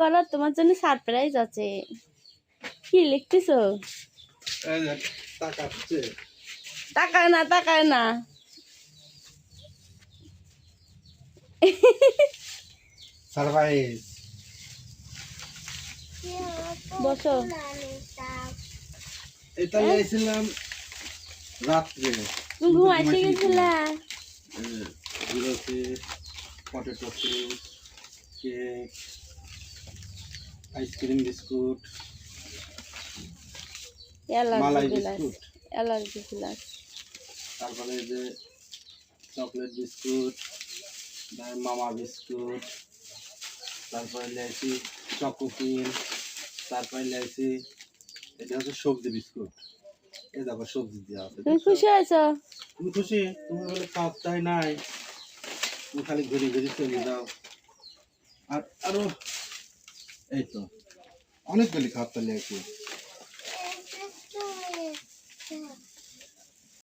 করো, তোমার জন্য সারপ্রাইজ আছে। কি লিখতেছো? তাকায় না, তাকায় না। সারপ্রাইজ। বসো। এটা নিয়েছিলাম রাত্রে। তুমি ঘুমাইতে গেছিলা? Potato chips, cake, ice cream, biscuit, মালাই বিস্কুট, অ্যালার্জি প্লাস, তারপরে যে চকলেট বিস্কুট, মামা বিস্কুট, তারপরে লেছি চকোকিন, তারপরে লেছি এটা হচ্ছে সবজি বিস্কুট। এই দেখো সবজি দেওয়া আছে। তুমি খুশি হয়েছো? তুমি খুশি? তুমি বলে কাপ চাই নাই, তুমি খালি ঘুরি ঘুরি চলে যাও। আর আরো এই তো অনেকগুলি খাপ চালিয়ে